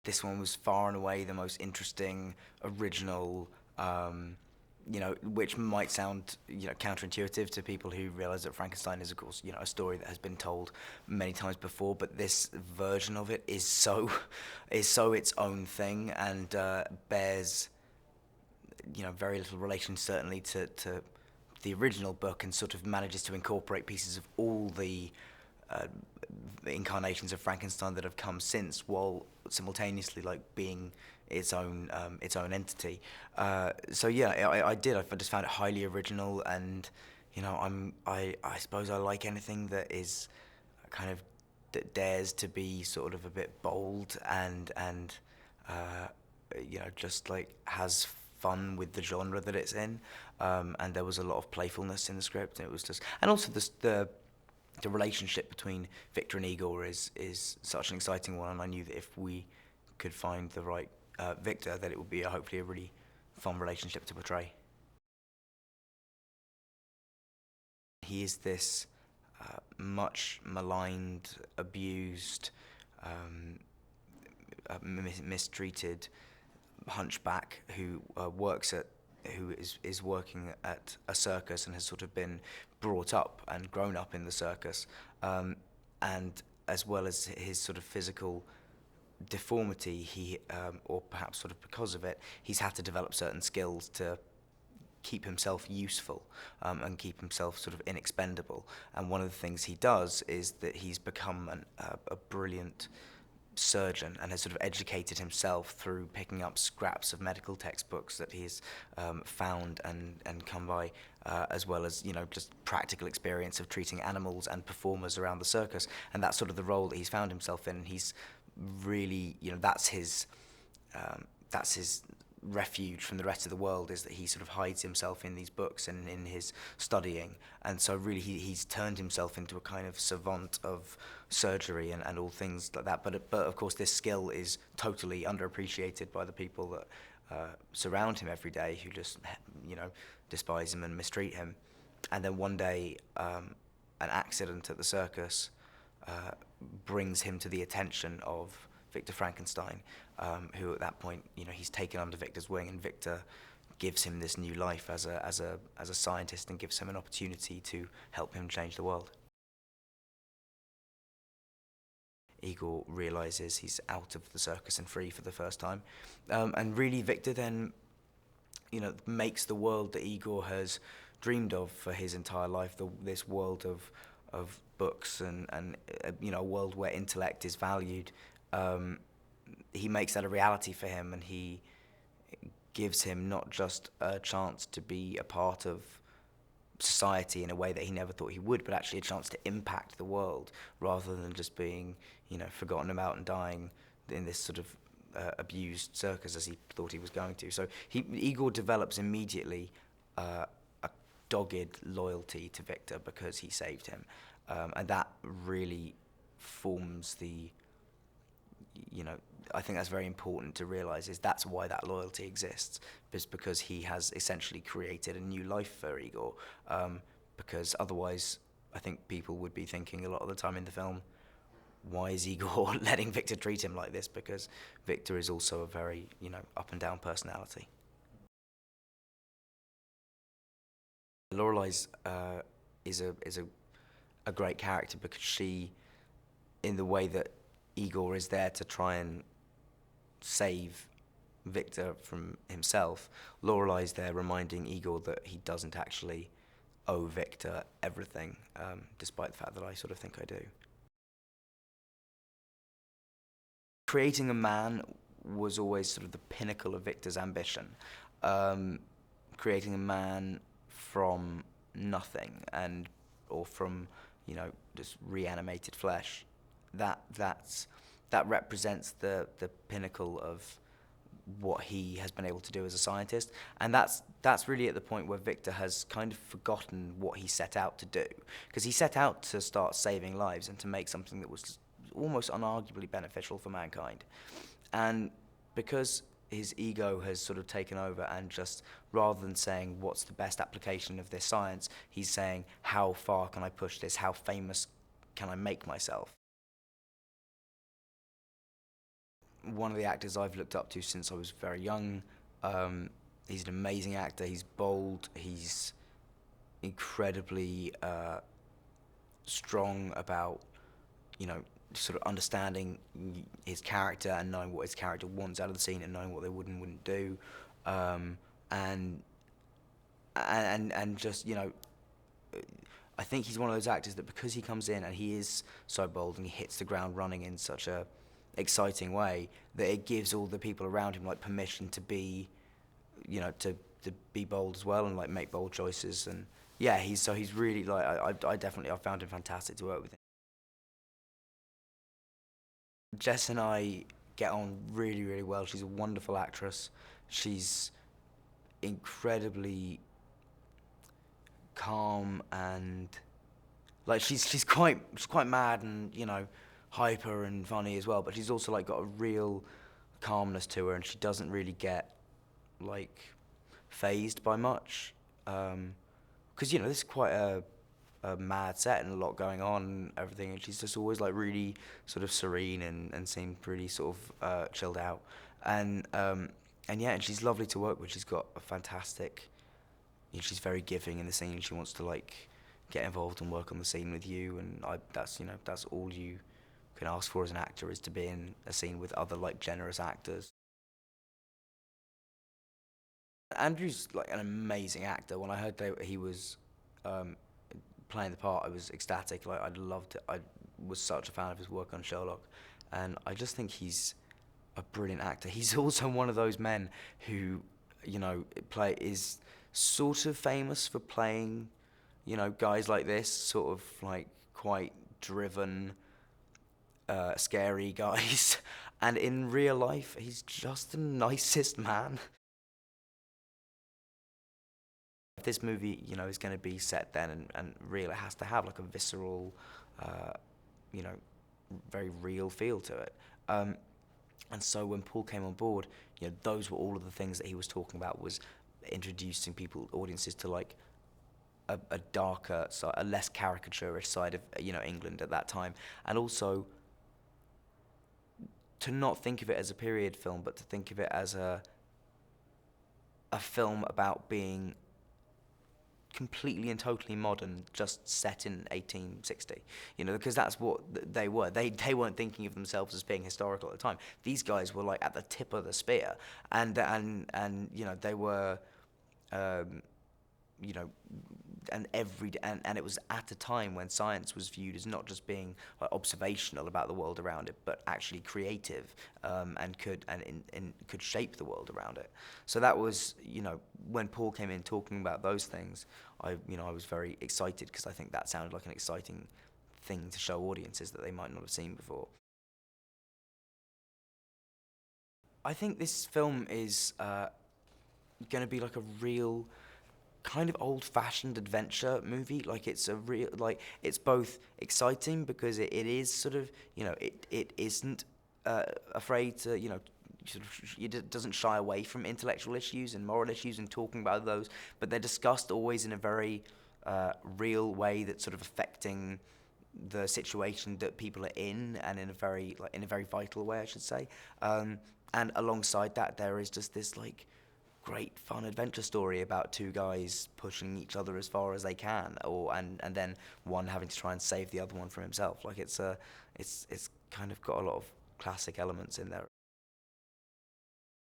this one was far and away the most interesting, original, which might sound, counterintuitive to people who realize that Frankenstein is, of course, a story that has been told many times before, but this version of it is so, is so its own thing, and bears, very little relation certainly to the original book, and sort of manages to incorporate pieces of all the incarnations of Frankenstein that have come since, while simultaneously being its own entity. So yeah, I did. I just found it highly original, and I suppose I like anything that is kind of that dares to be sort of a bit bold and just has fun with the genre that it's in. And there was a lot of playfulness in the script. And it was just, and also the relationship between Victor and Igor is such an exciting one, and I knew that if we could find the right Victor, that it would be hopefully a really fun relationship to portray. He is this much maligned, abused, mistreated hunchback who is working at a circus and has sort of been brought up and grown up in the circus, and as well as his sort of physical deformity, he or perhaps sort of because of it, he's had to develop certain skills to keep himself useful, and keep himself sort of inexpendable. And one of the things he does is that he's become a brilliant surgeon and has sort of educated himself through picking up scraps of medical textbooks that he's found and come by, as well as just practical experience of treating animals and performers around the circus. And that's sort of the role that he's found himself in. He's really, that's his refuge from the rest of the world, is that he sort of hides himself in these books and in his studying. And so really he's turned himself into a kind of savant of surgery and all things like that. But of course this skill is totally underappreciated by the people that surround him every day, who just despise him and mistreat him. And then one day an accident at the circus brings him to the attention of Viktor Frankenstein, who at that point, he's taken under Victor's wing, and Victor gives him this new life as a scientist, and gives him an opportunity to help him change the world. Igor realizes he's out of the circus and free for the first time, and really Victor then, makes the world that Igor has dreamed of for his entire life, this world of books and a world where intellect is valued. He makes that a reality for him, and he gives him not just a chance to be a part of society in a way that he never thought he would, but actually a chance to impact the world, rather than just being, forgotten about and dying in this sort of abused circus as he thought he was going to. So Igor develops immediately a dogged loyalty to Victor because he saved him, and that really forms the, I think that's very important to realize, is that's why that loyalty exists, is because he has essentially created a new life for Igor, because otherwise I think people would be thinking a lot of the time in the film, why is Igor letting Victor treat him like this? Because Victor is also a very, up and down personality. Lorelai's is a great character because she, in the way that Igor is there to try and save Victor from himself, Lorelai's there reminding Igor that he doesn't actually owe Victor everything, despite the fact that I sort of think I do. Creating a man was always sort of the pinnacle of Victor's ambition. Creating a man from nothing, or from just reanimated flesh, that represents the pinnacle of what he has been able to do as a scientist. And that's really at the point where Victor has kind of forgotten what he set out to do, because he set out to start saving lives and to make something that was almost unarguably beneficial for mankind. And because his ego has sort of taken over, and just, rather than saying what's the best application of this science, he's saying, how far can I push this? How famous can I make myself? one of the actors I've looked up to since I was very young. Um, he's an amazing actor. He's bold. He's incredibly strong about, you know, sort of understanding his character and knowing what his character wants out of the scene and knowing what they would and wouldn't do, um, and and just, you know, I think he's one of those actors that because he comes in and he is so bold and he hits the ground running in such a exciting way that it gives all the people around him like permission to be, you know, to be bold as well and like make bold choices. And yeah, he's really like I definitely I found him fantastic to work with. Jess and I get on really, really well. She's a wonderful actress. She's incredibly calm and like she's quite mad and, you know, hyper and funny as well. But she's also like got a real calmness to her, and she doesn't really get like phased by much. Because you know this is quite a mad set and a lot going on and everything, and she's just always like really sort of serene and seemed pretty sort of chilled out, and and yeah, and she's lovely to work with. She's got a fantastic, you know, she's very giving in the scene. She wants to like get involved and work on the scene with you, and that's, you know, that's all you can ask for as an actor, is to be in a scene with other like generous actors. Andrew's like an amazing actor. When I heard that he was um, playing the part, I was ecstatic. Like I loved it. I was such a fan of his work on Sherlock, and I just think he's a brilliant actor. He's also one of those men who, you know, play is sort of famous for playing, you know, guys like this, sort of like quite driven, scary guys. And in real life, he's just the nicest man. If this movie, you know, is going to be set then and real, it has to have like a visceral, uh, you know, very real feel to it. And so when Paul came on board, you know, those were all of the things that he was talking about, was introducing people, audiences, to like a darker, a less caricaturish side of, you know, England at that time, and also to not think of it as a period film, but to think of it as a film about being completely and totally modern, just set in 1860. You know, because that's what they were. They weren't thinking of themselves as being historical at the time. These guys were like at the tip of the spear, and you know, they were, um, you know, and it was at a time when science was viewed as not just being like observational about the world around it, but actually creative, and could shape the world around it. So that was, you know, when Paul came in talking about those things, I was very excited, because I think that sounded like an exciting thing to show audiences that they might not have seen before. I think this film is going to be like a real kind of old-fashioned adventure movie. Like it's a real, like it's both exciting because it is sort of, you know, it isn't afraid to, you know, sort of, it doesn't shy away from intellectual issues and moral issues and talking about those, but they're discussed always in a very real way that's sort of affecting the situation that people are in, and in a very like in a very vital way, I should say. And alongside that, there is just this like great fun adventure story about two guys pushing each other as far as they can, or and then one having to try and save the other one from himself. Like it's kind of got a lot of classic elements in there.